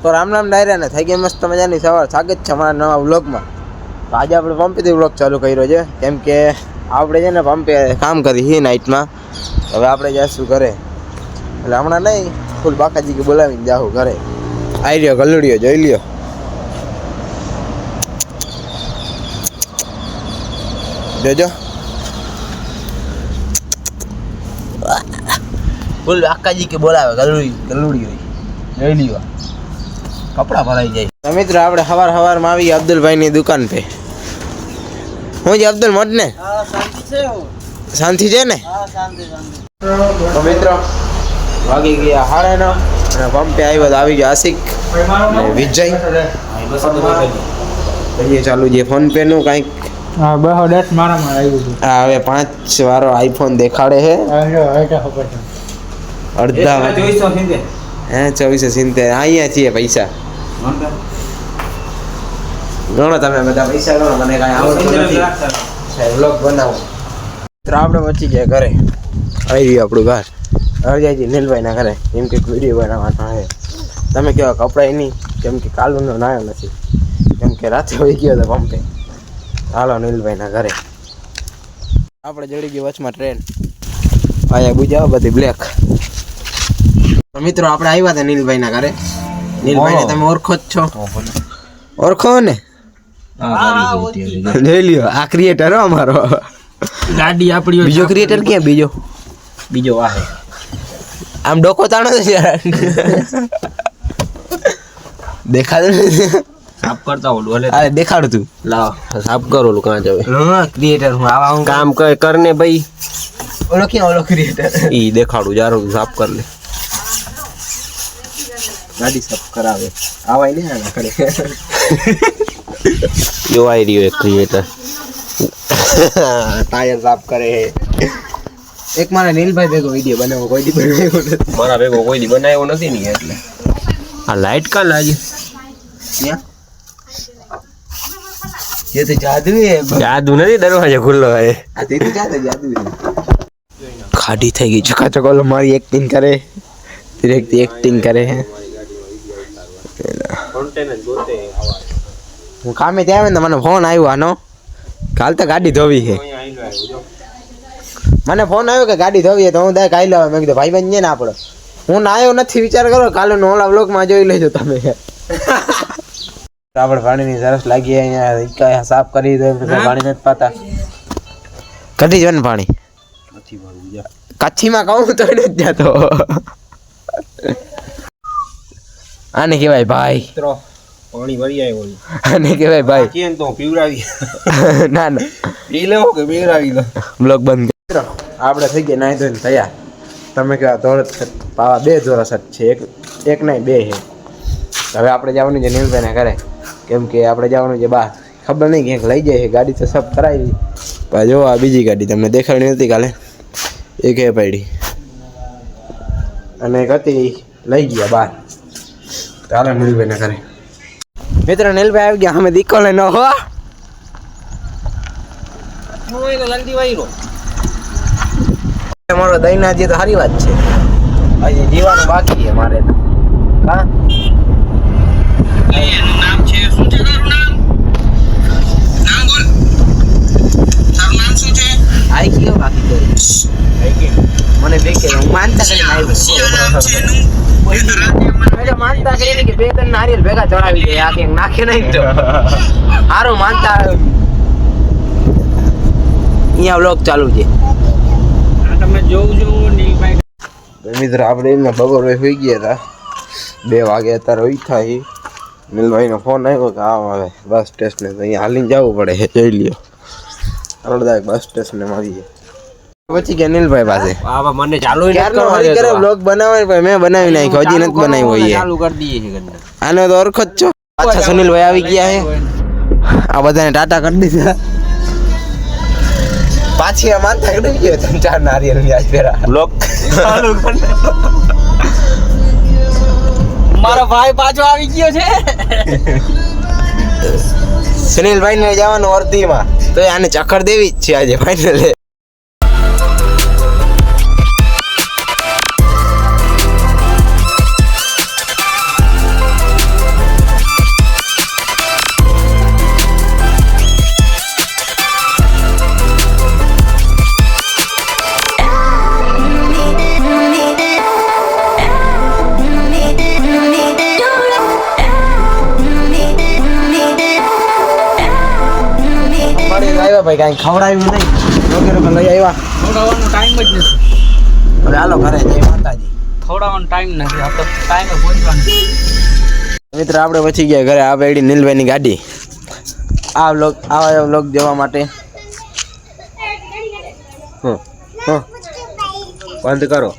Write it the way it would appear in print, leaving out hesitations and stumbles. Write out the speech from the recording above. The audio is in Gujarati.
તો રામ રામ ડાયરા ને થઈ ગઈ મસ્ત મજાની સવાર. સ્વાગત છે અમારા નવા વ્લોગમાં. તો આજે આપણે પંપેથી વ્લોગ ચાલુ કર્યો છે કેમ કે આપણે છે ને પંપે કામ કરી છે નાઇટમાં. હવે આપણે જઈશું ઘરે, એટલે હમણાં નહીં ફૂલ બાકાજી કે બોલાવીને જાઉં ઘરે. આવી રહ્યો ગલુડિયો, જોઈ લ્યો. જોજો ફૂલ બાકાજી કે બોલાવે ગલુડિયો, જોઈ લ્યો. કપડા ભરાઈ જાય. તો મિત્રો આપણે સવારમાં આવી અબ્દુલભાઈની દુકાન પે. હું છે અબ્દુલ મોટ ને? શાંતિ છે ને? તો મિત્રો વાગી ગયા 9:30 અને પંપે આવ્યો તો આવી ગયો આશિક અને વિજય. કરીએ ચાલુ જે ફોન પે નું કંઈક. હા 210 મારામાં આવ્યું છે. હા હવે 5 વાળો આઈફોન દેખાડે છે. અડધા 2470 અહીંયા છીએ પૈસા ગણો તમે બધા પૈસા ગણો. મને કાંઈ આવડતું નથી વ્લોગ બનાવો. તો આપણે પહોંચી ગયા ઘરે. આવી ગયું આપણું ઘર. હવે જાય છે નીલભાઈના ઘરે કેમ કે વિડીયો બનાવવાનો છે. તમે કહો કપડાં નહીં કેમ કે કાલુનો નાયો નથી કેમ કે રાતે હોઈ ગયો હતો પંપે. હાલો નીલભાઈના ઘરે. આપણે જડી ગયું વચમાં ટ્રેન. અહીંયા બુજાવો બધી બ્લેક. તો મિત્રો આપણે આવ્યા હતા નીલભાઈના ઘરે. નીલભાઈને તમે ઓળખો જ છો? ઓળખો ને? જોઈ લ્યો આ ક્રિએટર હો અમારો. ગાડી આપણી. બીજો ક્રિએટર ક્યાં? બીજો આ આમ ડોકો તાણો છે યાર. દેખાડો સાફ કરતા ઓલું. અરે દેખાડ તું. લાવ સાફ કરો ઓલું કાં જવે. હા ક્રિએટર હું આવા હું કામ કરને ભાઈ. ઓલો ક્યાં ઓલો ક્રિએટર? ઈ દેખાડું જારો સાફ કર લે. ગાડી સાફ કરાવે આવાય ને આના કરે. જો આવી રહ્યો એક ક્રિએટર. ટાયર સાફ કરે. એક મારા નીલભાઈ ભેગો વિડીયો બનાવો કોઈ દી બનાવ્યો નથી. મારા ભેગો કોઈ દી બનાવ્યો નથી ને એટલે. આ લાઈટ કાં લાગી? ક્યાં? ये तो जादू है. જાદુ નથી, દરવાજો ખુલ્લો હે. આ તે તો જાદુ है. ખાડી થઈ ગઈ. ચકાચક ઓલો મારી એક્ટિંગ કરે. ડિરેક્ટ એક્ટિંગ કરે હે. હું કામે ત્યાં આવે ને મને ફોન આવ્યો આનો. કાલ તો ગાડી ધોવી છે. મને ફોન આવ્યો કે ગાડી ધોવી તો હું દા કાઈ લાવ. મેં કીધું ભાઈ બંધ છે ને આપણો. હું નાયો નથી, વિચાર કરો. કાલે ઓલા વ્લોગમાં જોઈ લેજો તમે. આપણે પાણીની સરસ લાગી અહીંયા સાફ કરી દો. પાણી નથી પાતા. કઢી જો ને પાણી. કચ્છીમાં કહું તો નથી જતો. આને કહેવાય ભાઈ. પાણી ભરી આવ્યો. આને કહેવાય ભાઈ. કેમ તો પીવડાવી. ના ના પી લેવો કે પીવડાવી લો. બ્લોગ બંધ કરો. આપણે થઈ ગયા નાઈ ધોઈને તૈયાર. તમે કહેવા ધોરત પાવા 2 જોરા શર્ટ છે. એક નહીં 2 છે. હવે આપણે જવાનું છે નીલભાઈને ઘરે કેમ કે આપણે જવાનું છે બહાર. ખબર નહીં ક્યાંક લઈ જાય. ગાડી તો સબ કરાવી પણ જો આ બીજી ગાડી તમને દેખાડી નથી કાલે. એક એ પડી અને એક હતી લઈ ગયા બહાર. ચાલો નીલભાઈને ઘરે. મિત્ર નીલભાઈ આવી ગયા. અમે દીકો લઈને હો જલ્દી વાયરો. અમારો દૈનાજી તો સારી વાત છે. હજી જીવાનું બાકી છે મારે તો. હા એનું નામ છે શું છે? તારું નામ બોલ. તારું નામ શું છે? આઈ ગયો બાકી તો મને બેકે હું માનતા કરીને આવ્યો. માનતા કરીને કે 2-3 નારિયેલ ભેગા ચડાવી દે. આ કે નાખે નહીં તો સારું માનતા. અહીંયા વ્લોગ ચાલુ છે. તમે જોવું નીલભાઈ. મિત્ર આપણે એમને બપોર હોઈ ગયા હતા. 2 વાગે અત્યારે હોઈ થાય. નીલભાઈનો ફોન આવ્યો કે આવો હવે બસ સ્ટેશને. તો અહીંયા હાલીને જવું પડે. જોઈ લ્યો અડધા બસ સ્ટેશને મારી પછી ગયા નીલભાઈ પાસે. આવા મને ચાલુ કરે બ્લોગ બનાવે પણ મેં બનાવી નાખ્યો. હજી નથી બનાવ્યો હોય. ચાલુ કરી દઈએ છે. આનો તો ઓળખો જ છો. પાછા સુનિલભાઈ આવી ગયા છે. આ બધાને ટાટા કરી દીધા. પાછી આ માનતા કરી ગયો 3-4 નારિયેળ વ્યાજ પેરા બ્લોગ ચાલુ કરી. મારો ભાઈ પાછો આવી ગયો છે. સુનિલભાઈ ને જવાનું વર્ધીમાં. તો આને ચક્કર દેવી જ છે આજે ફાઇનલ. આવ્યા ભાઈ કાંઈ ખવડાવ્યું નહીં વગેરે લઈ આવ્યા ખવડાવવાનો ટાઈમ જ નથી. હવે હાલો ઘરે જય માતાજી. ખવડાવવાનો ટાઈમ નથી. આપણે ટાઈમે પહોંચવાનું. મિત્ર આપણે પહોંચી ગયા ઘરે. આ બેડી નીલભાઈની ગાડી. આવા વ્લોગ જોવા માટે બંધ કરો.